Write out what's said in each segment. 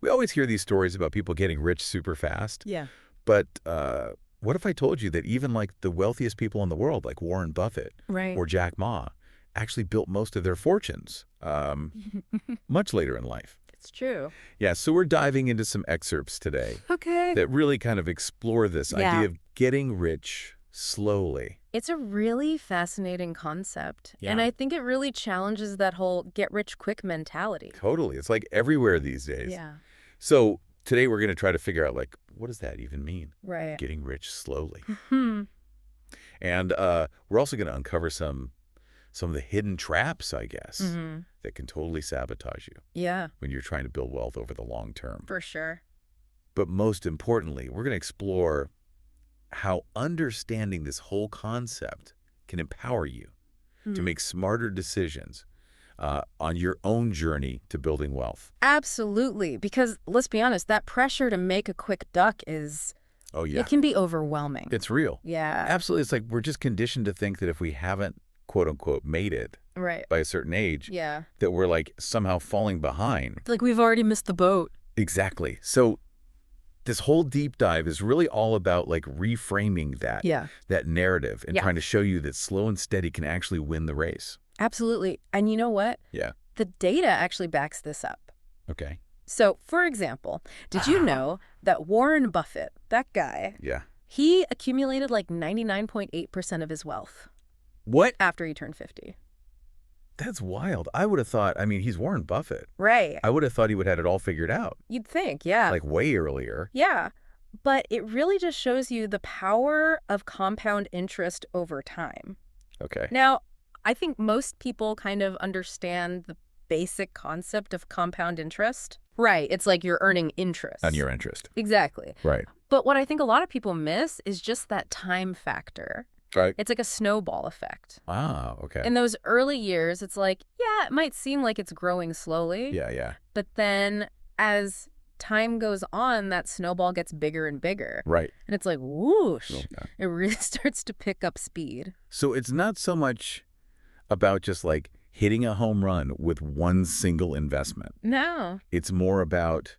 We always hear these stories about people getting rich super fast. Yeah. But what if I told you that even like the wealthiest people in the world, like Warren Buffett Right. or Jack Ma, actually built most of their fortunes much later in life? It's true. Yeah, so we're diving into some excerpts today Okay. that really kind of explore this Yeah. idea of getting rich slowly. It's a really fascinating concept. Yeah. And I think it really challenges that whole get-rich-quick mentality. Totally. It's like everywhere these days. Yeah. So today we're going to try to figure out, like, what does that even mean? Right. Getting rich slowly. Hmm. And we're also going to uncover some of the hidden traps, I guess, that can totally sabotage you Yeah, when you're trying to build wealth over the long term. for sure. But most importantly, we're going to explore how understanding this whole concept can empower you to make smarter decisions on your own journey to building wealth. Absolutely. Because let's be honest, that pressure to make a quick duck is, Oh, yeah. it can be overwhelming. It's real. Yeah. Absolutely. It's like we're just conditioned to think that if we haven't, quote unquote, made it Right. by a certain age, Yeah. that we're like somehow falling behind. It's like we've already missed the boat. Exactly. So this whole deep dive is really all about like reframing that narrative and trying to show you that slow and steady can actually win the race. Absolutely. And you know what? Yeah. The data actually backs this up. Okay. So, for example, did you know that Warren Buffett, that guy, Yeah. he accumulated like 99.8% of his wealth What? after he turned 50? That's wild. I would have thought, I mean, he's Warren Buffett. Right. I would have thought he would have had it all figured out, You'd think, yeah. like way earlier. Yeah. But it really just shows you the power of compound interest over time. Okay. Now, I think most people kind of understand the basic concept of compound interest. Right. It's like you're earning interest. On your interest. Exactly. Right. But what I think a lot of people miss is just that time factor. Right. It's like a snowball effect. Ah, okay. In those early years, it's like, yeah, it might seem like it's growing slowly. Yeah, yeah. But then as time goes on, that snowball gets bigger and bigger. Right. And it's like, whoosh. Okay. It really starts to pick up speed. So it's not so much about just like hitting a home run with one single investment. No. It's more about,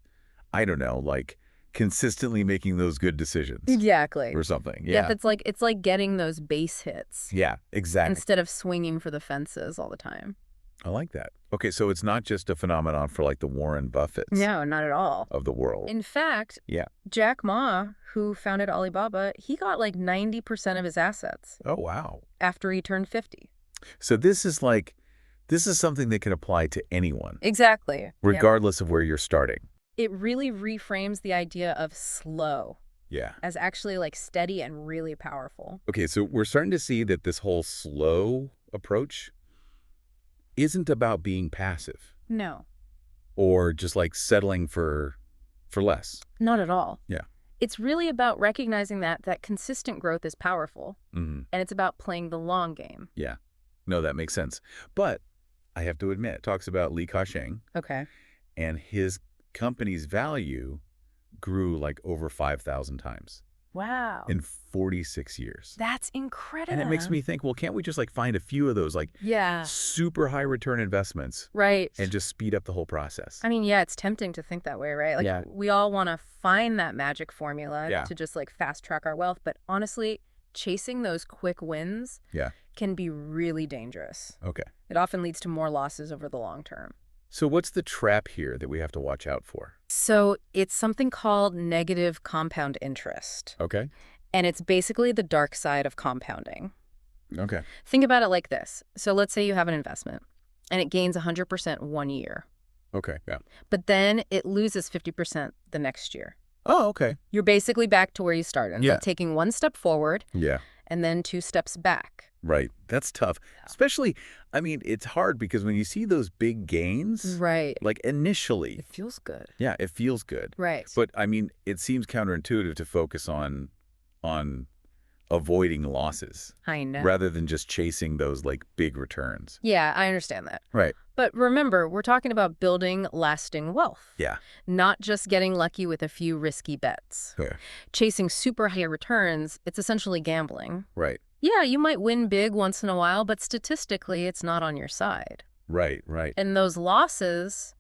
I don't know, like consistently making those good decisions Exactly. or something. Yeah, Yeah. it's like getting those base hits Yeah, exactly. instead of swinging for the fences all the time. I like that. Okay, so it's not just a phenomenon for like the Warren Buffetts No, not at all. of the world. In fact, Yeah. Jack Ma, who founded Alibaba, he got like 90% of his assets Oh, wow. after he turned 50. So this is something that can apply to anyone, Exactly. Yeah. regardless of where you're starting. It really reframes the idea of slow Yeah. as actually like steady and really powerful. Okay, so we're starting to see that this whole slow approach isn't about being passive No, or just like settling for less. not at all. Yeah. It's really about recognizing that consistent growth is powerful, Mm-hmm. and it's about playing the long game. Yeah. No, that makes sense. But I have to admit, it talks about Li Ka-shing, Okay. and his company's value grew like over 5,000 times Wow. in 46 years. That's incredible. And it makes me think, well, can't we just like find a few of those like Yeah. super high return investments Right. and just speed up the whole process? I mean, yeah, it's tempting to think that way, right? Like, Yeah. we all want to find that magic formula Yeah. to just like fast track our wealth. But honestly, chasing those quick wins Yeah. can be really dangerous. Okay. It often leads to more losses over the long term. So what's the trap here that we have to watch out for? So it's something called negative compound interest. Okay. And it's basically the dark side of compounding. Okay. Think about it like this. So let's say you have an investment and it gains 100% one year, Okay. Yeah. but then it loses 50% the next year. Oh, okay. You're basically back to where you started. It's Yeah. like taking one step forward Yeah. and then two steps back. Right. That's tough. Especially, I mean, it's hard because when you see those big gains, Right. like initially, It feels good. yeah, it feels good. Right. But I mean, it seems counterintuitive to focus on avoiding losses I know. rather than just chasing those like big returns. Yeah, I understand that. Right. But remember, we're talking about building lasting wealth, Yeah. not just getting lucky with a few risky bets. Yeah. Chasing super high returns, it's essentially gambling. Right. Yeah, you might win big once in a while, but statistically, it's not on your side. Right. Right. And those losses,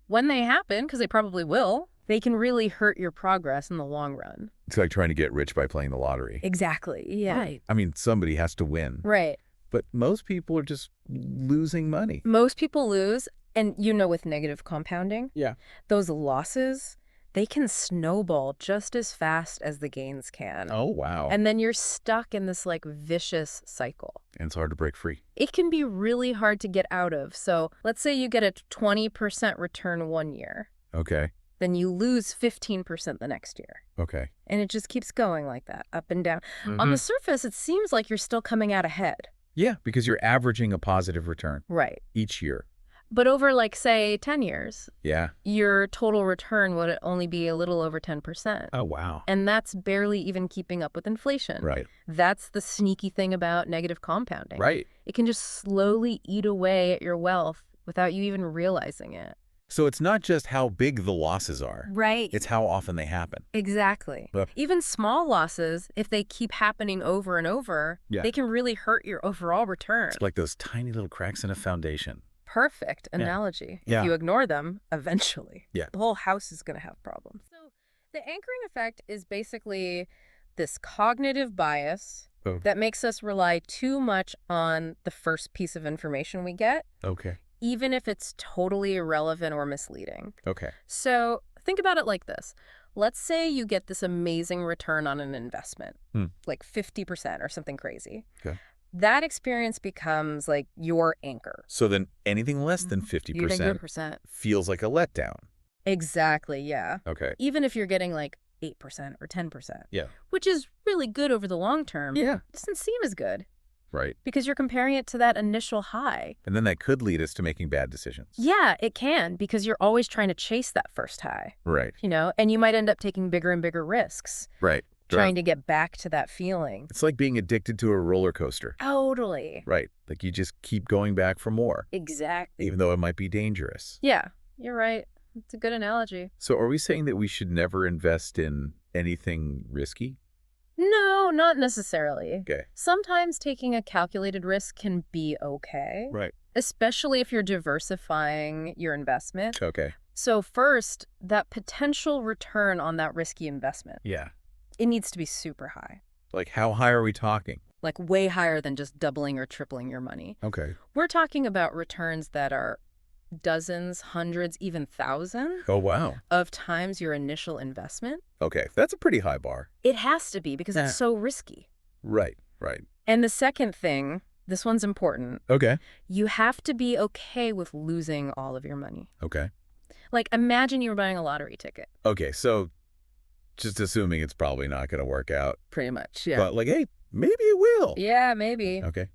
when they happen, because they probably will, they can really hurt your progress in the long run. It's like trying to get rich by playing the lottery. Exactly. Yeah. Right. I mean, somebody has to win. Right. But most people are just losing money. Most people lose, and with negative compounding, Yeah. those losses, they can snowball just as fast as the gains can. Oh, wow. And then you're stuck in this vicious cycle. And it's hard to break free. It can be really hard to get out of. So let's say you get a 20% return one year. Okay. Then you lose 15% the next year. Okay. And it just keeps going like that, up and down. On the surface, it seems like you're still coming out ahead. Yeah, because you're averaging a positive return. Right. Each year. But over, say, 10 years, Yeah. your total return would only be a little over 10%. Oh, wow. And that's barely even keeping up with inflation. Right. That's the sneaky thing about negative compounding. Right. It can just slowly eat away at your wealth without you even realizing it. So it's not just how big the losses are. Right. It's how often they happen. Exactly. But even small losses, if they keep happening over and over, they can really hurt your overall return. it's like those tiny little cracks in a foundation. Perfect analogy. Yeah. If you ignore them, eventually, Yeah. the whole house is going to have problems. So the anchoring effect is basically this cognitive bias that makes us rely too much on the first piece of information we get, Okay. even if it's totally irrelevant or misleading. Okay. So think about it like this. Let's say you get this amazing return on an investment, like 50% or something crazy. Okay. That experience becomes your anchor. So then anything less than 50% feels like a letdown. Exactly, yeah. Okay. Even if you're getting 8% or 10%. Yeah. Which is really good over the long term. Yeah. It doesn't seem as good Right. because you're comparing it to that initial high. And then that could lead us to making bad decisions. Yeah, it can, because you're always trying to chase that first high, Right. and you might end up taking bigger and bigger risks, Right. trying to get back to that feeling. It's like being addicted to a roller coaster. Totally. Right. Like you just keep going back for more, Exactly. even though it might be dangerous. Yeah, you're right. It's a good analogy. So are we saying that we should never invest in anything risky? No, not necessarily. Okay. Sometimes taking a calculated risk can be okay. Right. Especially if you're diversifying your investment. Okay. So first, that potential return on that risky investment, Yeah. it needs to be super high. Like how high are we talking? Way higher than just doubling or tripling your money. Okay. We're talking about returns that are dozens, hundreds, even thousands Oh, wow. of times your initial investment. Okay. That's a pretty high bar. It has to be because it's so risky. Right. Right. And the second thing, this one's important, Okay. you have to be okay with losing all of your money. Okay. Imagine you were buying a lottery ticket. Okay. So just assuming it's probably not going to work out. Pretty much, yeah. But hey, maybe it will. Yeah, maybe. Okay.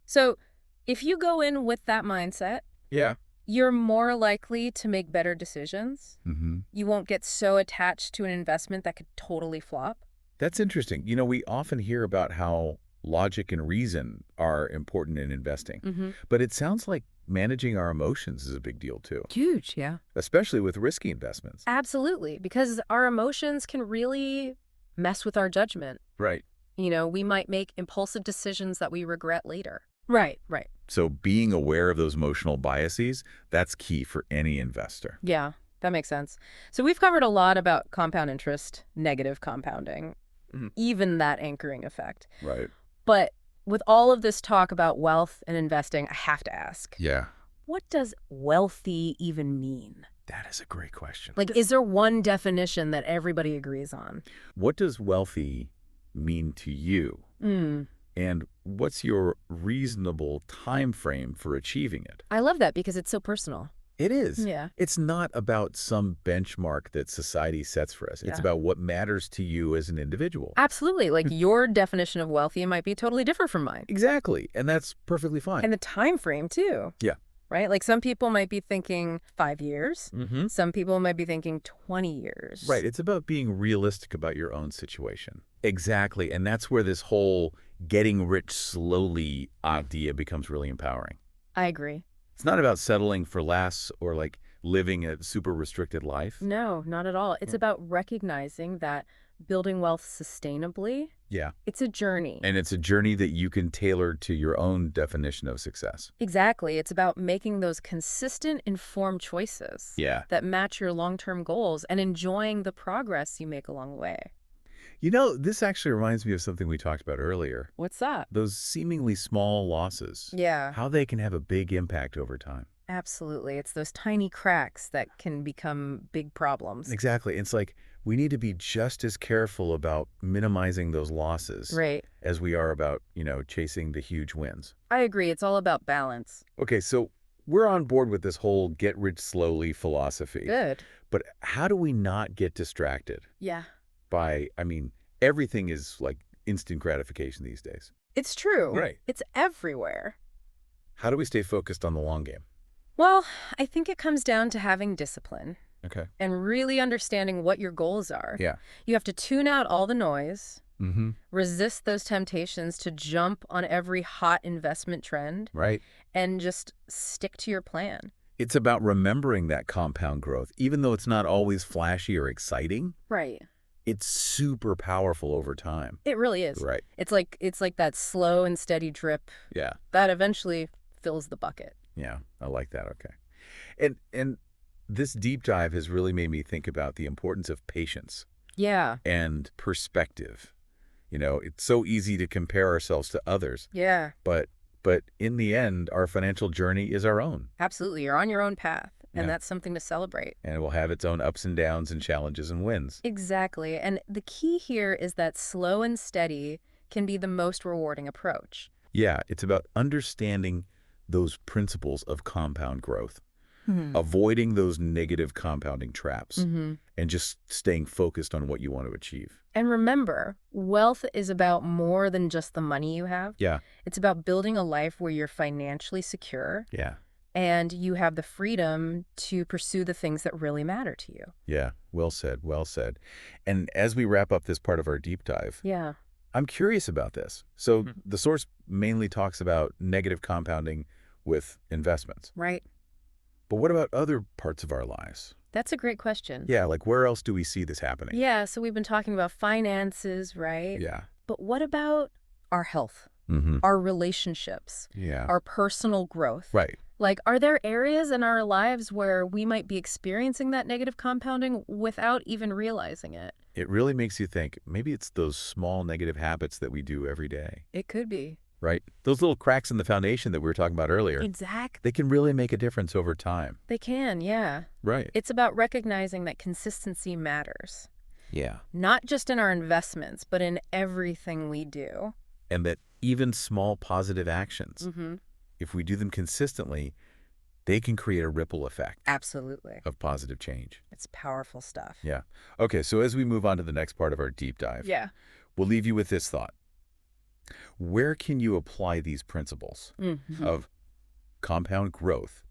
So if you go in with that mindset, Yeah. you're more likely to make better decisions. Mm-hmm. You won't get so attached to an investment that could totally flop. That's interesting. We often hear about how logic and reason are important in investing. But it sounds like managing our emotions is a big deal too, Huge, yeah. especially with risky investments. Absolutely, because our emotions can really mess with our judgment. Right. We might make impulsive decisions that we regret later. Right. So being aware of those emotional biases, that's key for any investor. Yeah, that makes sense. So we've covered a lot about compound interest, negative compounding, even that anchoring effect. Right. But with all of this talk about wealth and investing, I have to ask, Yeah. what does wealthy even mean? That is a great question. Is there one definition that everybody agrees on? What does wealthy mean to you? And what's your reasonable time frame for achieving it? I love that because it's so personal. It is. Yeah. It's not about some benchmark that society sets for us. It's Yeah. about what matters to you as an individual. Absolutely. Your definition of wealthy might be totally different from mine. Exactly. And that's perfectly fine. And the time frame, too. Yeah. Right? Some people might be thinking 5 years. Mm-hmm. Some people might be thinking 20 years. Right. It's about being realistic about your own situation. Exactly. And that's where this whole getting rich slowly idea becomes really empowering. I agree. It's not about settling for less or living a super restricted life. No, not at all. It's about recognizing that building wealth sustainably Yeah. It's a journey. And it's a journey that you can tailor to your own definition of success. Exactly. It's about making those consistent, informed choices Yeah. that match your long-term goals and enjoying the progress you make along the way. You know, this actually reminds me of something we talked about earlier. What's that? Those seemingly small losses. Yeah, How they can have a big impact over time. absolutely. It's those tiny cracks that can become big problems. Exactly. It's like we need to be just as careful about minimizing those losses Right. as we are about, chasing the huge wins. I agree. It's all about balance. Okay, so we're on board with this whole get rich slowly philosophy. Good. But how do we not get distracted Yeah. by, everything is like instant gratification these days. It's true. Right. It's everywhere. How do we stay focused on the long game? Well, I think it comes down to having discipline Okay. and really understanding what your goals are. Yeah. You have to tune out all the noise, Mm-hmm. resist those temptations to jump on every hot investment trend, Right. and just stick to your plan. It's about remembering that compound growth. Even though it's not always flashy or exciting, Right. it's super powerful over time. It really is. Right. It's like that slow and steady drip Yeah. that eventually fills the bucket. Yeah. I like that. Okay. And this deep dive has really made me think about the importance of patience Yeah. and perspective. It's so easy to compare ourselves to others, Yeah. but in the end, our financial journey is our own, Absolutely. You're on your own path, and Yeah. that's something to celebrate. and it will have its own ups and downs and challenges and wins. Exactly. And the key here is that slow and steady can be the most rewarding approach. Yeah, it's about understanding those principles of compound growth, avoiding those negative compounding traps, Mm-hmm. and just staying focused on what you want to achieve. And remember, wealth is about more than just the money you have. Yeah, It's about building a life where you're financially secure yeah, and you have the freedom to pursue the things that really matter to you. yeah. Well said, well said. And as we wrap up this part of our deep dive, Yeah. I'm curious about this. So Mhm. the source mainly talks about negative compounding with investments. Right. But what about other parts of our lives? That's a great question. Yeah, like where else do we see this happening? Yeah, so we've been talking about finances, right? Yeah. But what about our health, Mm-hmm. our relationships, Yeah. our personal growth? Right. Like, are there areas in our lives where we might be experiencing that negative compounding without even realizing it? It really makes you think maybe it's those small negative habits that we do every day, It could be. right? Those little cracks in the foundation that we were talking about earlier, Exactly. they can really make a difference over time. They can, yeah. Right. It's about recognizing that consistency matters, Yeah. not just in our investments, but in everything we do. And that even small positive actions, Mm-hmm. if we do them consistently, they can create a ripple effect Absolutely. of positive change. It's powerful stuff. Yeah. Okay, so as we move on to the next part of our deep dive, Yeah. we'll leave you with this thought. Where can you apply these principles Mm-hmm. of compound growth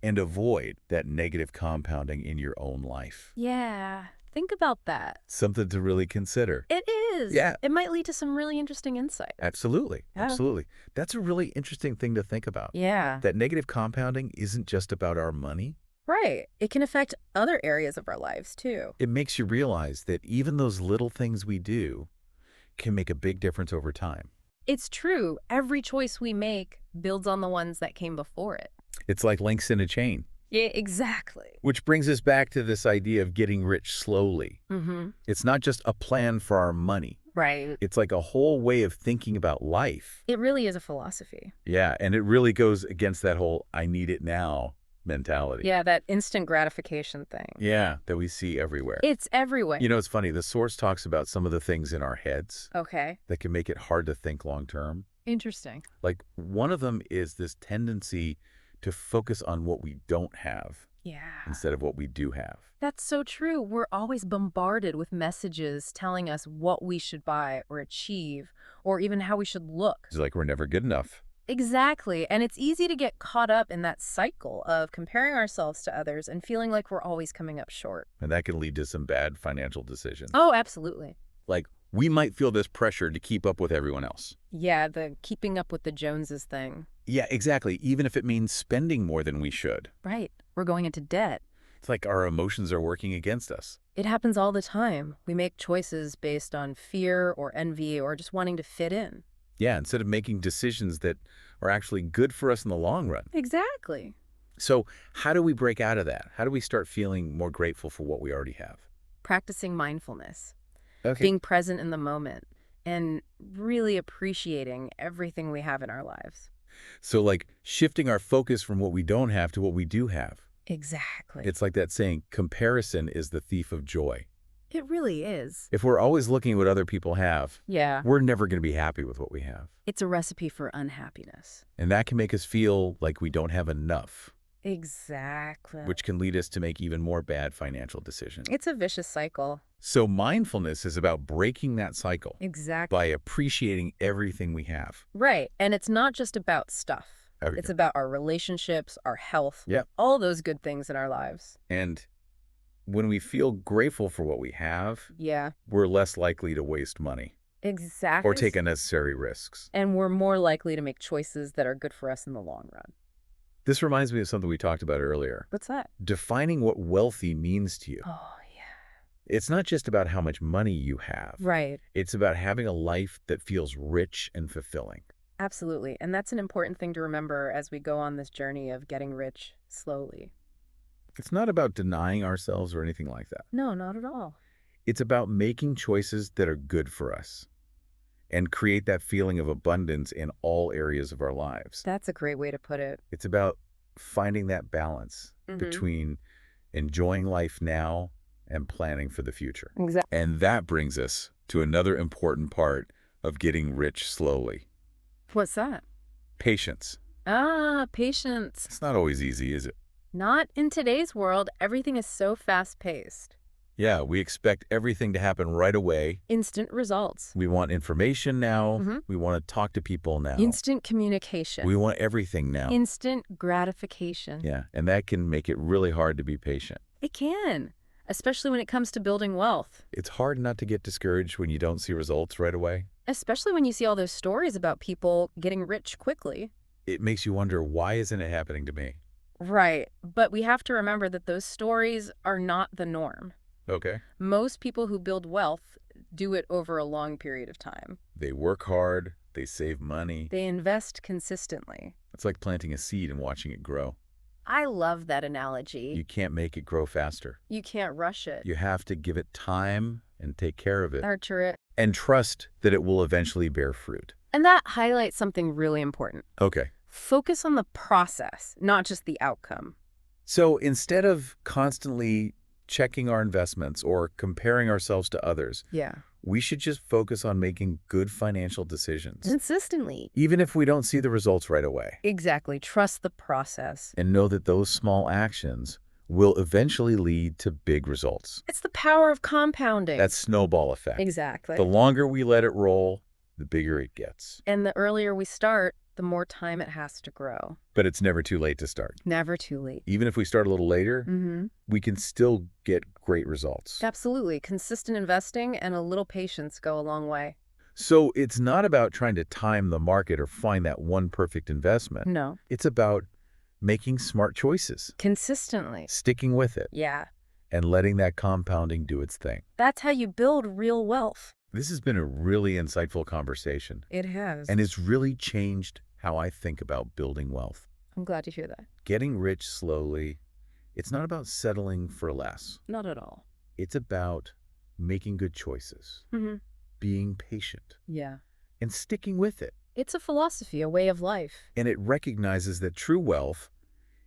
and avoid that negative compounding in your own life? Yeah. Think about that. Something to really consider. It is. Yeah. It might lead to some really interesting insight. Absolutely. Yeah. Absolutely. That's a really interesting thing to think about. Yeah. That negative compounding isn't just about our money. Right. It can affect other areas of our lives, too. It makes you realize that even those little things we do can make a big difference over time. It's true. Every choice we make builds on the ones that came before it. It's like links in a chain, Yeah, exactly. which brings us back to this idea of getting rich slowly. Mm-hmm. It's not just a plan for our money. Right. It's like a whole way of thinking about life. It really is a philosophy. Yeah, and it really goes against that whole I need it now mentality. Yeah, that instant gratification thing. Yeah, that we see everywhere. It's everywhere. It's funny. The source talks about some of the things in our heads Okay. that can make it hard to think long term. Interesting. Like one of them is this tendency to focus on what we don't have Yeah. instead of what we do have. That's so true. We're always bombarded with messages telling us what we should buy or achieve, or even how we should look. It's like we're never good enough. Exactly. And it's easy to get caught up in that cycle of comparing ourselves to others and feeling like we're always coming up short. And that can lead to some bad financial decisions. Oh, absolutely. Like we might feel this pressure to keep up with everyone else. Yeah, the keeping up with the Joneses thing. Yeah, exactly. Even if it means spending more than we should. Right. We're going into debt. It's like our emotions are working against us. It happens all the time. We make choices based on fear or envy or just wanting to fit in. Yeah, instead of making decisions that are actually good for us in the long run. Exactly. So how do we break out of that? How do we start feeling more grateful for what we already have? Practicing mindfulness, Okay. being present in the moment, and really appreciating everything we have in our lives. So like shifting our focus from what we don't have to what we do have. Exactly. It's like that saying, comparison is the thief of joy. It really is. If we're always looking at what other people have, Yeah. we're never going to be happy with what we have. It's a recipe for unhappiness. And that can make us feel like we don't have enough, Exactly. which can lead us to make even more bad financial decisions. It's a vicious cycle. So mindfulness is about breaking that cycle Exactly. by appreciating everything we have. Right. And it's not just about stuff. Everything. It's about our relationships, our health, Yep. all those good things in our lives. And when we feel grateful for what we have, Yeah. we're less likely to waste money Exactly. or take unnecessary risks. And we're more likely to make choices that are good for us in the long run. This reminds me of something we talked about earlier. What's that? Defining what wealthy means to you. Oh, yeah. It's not just about how much money you have. Right. It's about having a life that feels rich and fulfilling. Absolutely. And that's an important thing to remember as we go on this journey of getting rich slowly. It's not about denying ourselves or anything like that. No, not at all. It's about making choices that are good for us and create that feeling of abundance in all areas of our lives. That's a great way to put it. It's about finding that balance between enjoying life now and planning for the future. Exactly. And that brings us to another important part of getting rich slowly. What's that? Patience. Patience. It's not always easy, is it? Not in today's world. Everything is so fast-paced. Yeah, we expect everything to happen right away. Instant results. We want information now. We want to talk to people now. Instant communication. We want everything now. Instant gratification. Yeah, and that can make it really hard to be patient. It can, especially when it comes to building wealth. It's hard not to get discouraged when you don't see results right away. Especially when you see all those stories about people getting rich quickly. It makes you wonder, why isn't it happening to me? Right, but we have to remember that those stories are not the norm. Okay. Most people who build wealth do it over a long period of time. They work hard, they save money. They invest consistently. It's like planting a seed and watching it grow. I love that analogy. You can't make it grow faster. You can't rush it. You have to give it time and take care of it. Nurture it. And trust that it will eventually bear fruit. And that highlights something really important. Okay. Focus on the process, not just the outcome. So instead of constantly checking our investments or comparing ourselves to others, we should just focus on making good financial decisions. Consistently. Even if we don't see the results right away. Exactly. Trust the process. And know that those small actions will eventually lead to big results. It's the power of compounding. That snowball effect. Exactly. The longer we let it roll, the bigger it gets. And the earlier we start, the more time it has to grow. But it's never too late to start. Never too late. Even if we start a little later, we can still get great results. Absolutely. Consistent investing and a little patience go a long way. So it's not about trying to time the market or find that one perfect investment. No. It's about making smart choices. Consistently. Sticking with it. Yeah. And letting that compounding do its thing. That's how you build real wealth. This has been a really insightful conversation. It has. And it's really changed how I think about building wealth. I'm glad to hear that. Getting rich slowly, it's not about settling for less. Not at all. It's about making good choices, being patient, and sticking with it. It's a philosophy, a way of life. And it recognizes that true wealth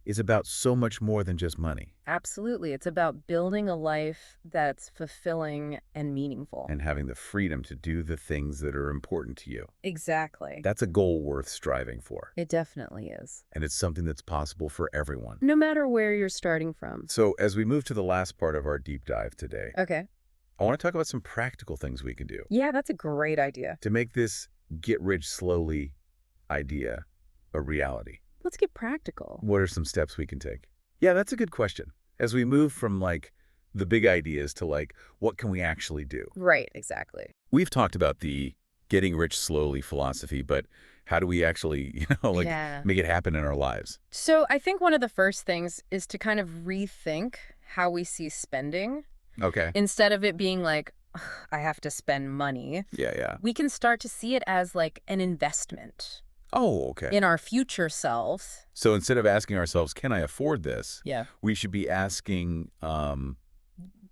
is about so much more than just money. Absolutely. It's about building a life that's fulfilling and meaningful. And having the freedom to do the things that are important to you. Exactly. That's a goal worth striving for. It definitely is. And it's something that's possible for everyone. No matter where you're starting from. So as we move to the last part of our deep dive today, Okay. I want to talk about some practical things we can do. Yeah, that's a great idea. To make this get rich slowly idea a reality. Let's get practical. What are some steps we can take? Yeah, that's a good question. As we move from like the big ideas to like, what can we actually do? Right, exactly. We've talked about the getting rich slowly philosophy, but how do we actually, make it happen in our lives? So I think one of the first things is to kind of rethink how we see spending. Okay. Instead of it being like, "Ugh, I have to spend money," Yeah, yeah. we can start to see it as like an investment Oh, okay. in our future selves. So instead of asking ourselves, can I afford this? Yeah. We should be asking,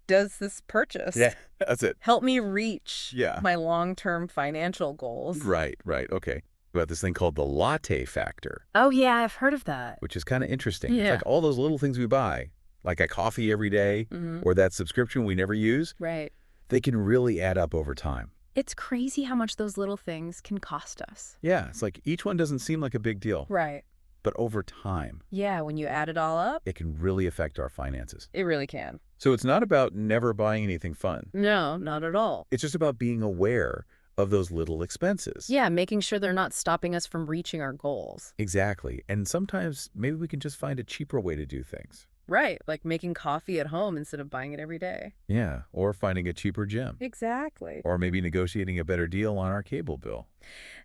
Does this purchase yeah, that's it. help me reach Yeah. my long-term financial goals? Right, right. Okay. About this thing called the latte factor, Oh, yeah, I've heard of that. which is kind of interesting. It's Yeah. like all those little things we buy, like a coffee every day or that subscription we never use, Right. they can really add up over time. It's crazy how much those little things can cost us. Yeah, it's like each one doesn't seem like a big deal, Right. but over time, Yeah, when you add it all up, it can really affect our finances. it really can. So it's not about never buying anything fun. No, not at all. It's just about being aware of those little expenses. Yeah, making sure they're not stopping us from reaching our goals. Exactly. And sometimes maybe we can just find a cheaper way to do things. Right, like making coffee at home instead of buying it every day. Yeah, or finding a cheaper gym. Exactly. Or maybe negotiating a better deal on our cable bill.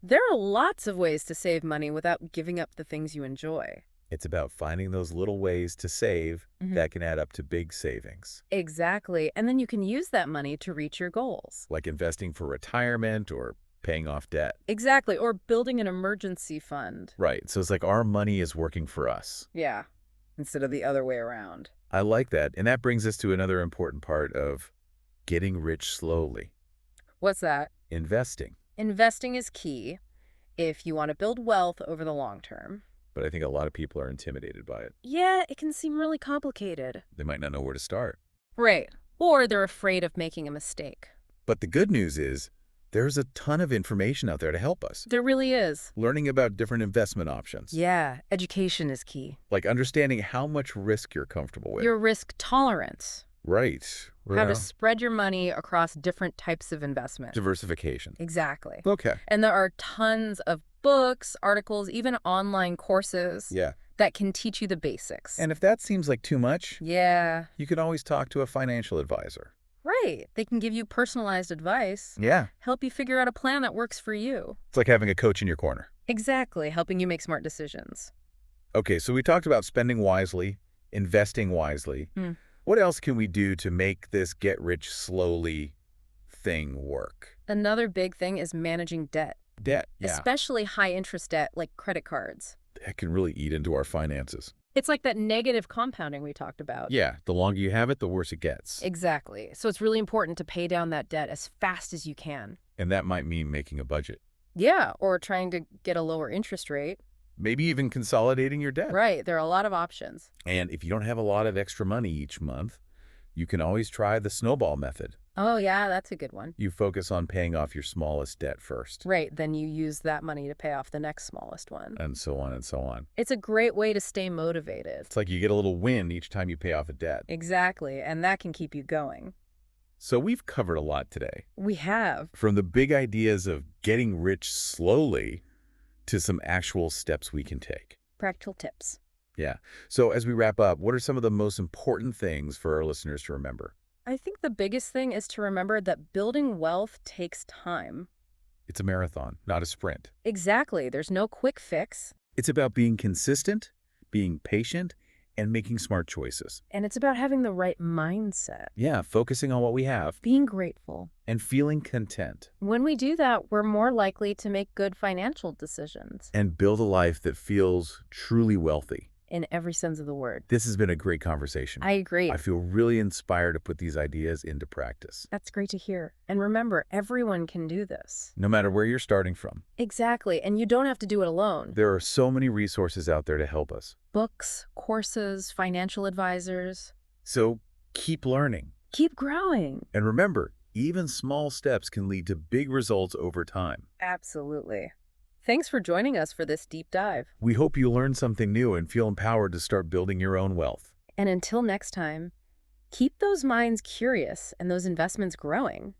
There are lots of ways to save money without giving up the things you enjoy. It's about finding those little ways to save that can add up to big savings, Exactly. And then you can use that money to reach your goals. like investing for retirement or paying off debt. Exactly. Or building an emergency fund. Right, so it's like our money is working for us. Yeah. Instead of the other way around. I like that, and that brings us to another important part of getting rich slowly, What's that? investing. Investing is key if you want to build wealth over the long term. But I think a lot of people are intimidated by it. Yeah, it can seem really complicated. They might not know where to start. Right. Or they're afraid of making a mistake. But the good news is there's a ton of information out there to help us. There really is. Learning about different investment options. Yeah, education is key. Like understanding how much risk you're comfortable with. Your risk tolerance. Right. How Well, to spread your money across different types of investment. diversification. Exactly. Okay. And there are tons of books, articles, even online courses Yeah. that can teach you the basics. And if that seems like too much, Yeah, you can always talk to a financial advisor. right. They can give you personalized advice, Yeah. help you figure out a plan that works for you. It's like having a coach in your corner. Exactly, helping you make smart decisions. Okay, so we talked about spending wisely, investing wisely. Hmm. What else can we do to make this get rich slowly thing work? Another big thing is managing debt, Debt. Yeah. especially high interest debt like credit cards. That can really eat into our finances. It's like that negative compounding we talked about. Yeah, the longer you have it, the worse it gets. Exactly. So it's really important to pay down that debt as fast as you can. And that might mean making a budget. Yeah, or trying to get a lower interest rate. Maybe even consolidating your debt. Right, there are a lot of options. And if you don't have a lot of extra money each month, you can always try the snowball method. Oh, yeah, that's a good one. You focus on paying off your smallest debt first, Right, then you use that money to pay off the next smallest one. and so on and so on. It's a great way to stay motivated. It's like you get a little win each time you pay off a debt. Exactly, and that can keep you going. So we've covered a lot today. We have. From the big ideas of getting rich slowly to some actual steps we can take. Practical tips. Yeah. So as we wrap up, what are some of the most important things for our listeners to remember? I think the biggest thing is to remember that building wealth takes time. It's a marathon, not a sprint. Exactly, there's no quick fix. It's about being consistent, being patient, and making smart choices. And it's about having the right mindset. Yeah, focusing on what we have Being grateful. and feeling content. When we do that, we're more likely to make good financial decisions. And build a life that feels truly wealthy. In every sense of the word. This has been a great conversation. I agree. I feel really inspired to put these ideas into practice. That's great to hear. And remember, everyone can do this. No matter where you're starting from, Exactly. And you don't have to do it alone. there are so many resources out there to help us. Books, courses, financial advisors. So keep learning. Keep growing. And remember, even small steps can lead to big results over time. Absolutely. Thanks for joining us for this deep dive. We hope you learned something new and feel empowered to start building your own wealth. And until next time, keep those minds curious and those investments growing.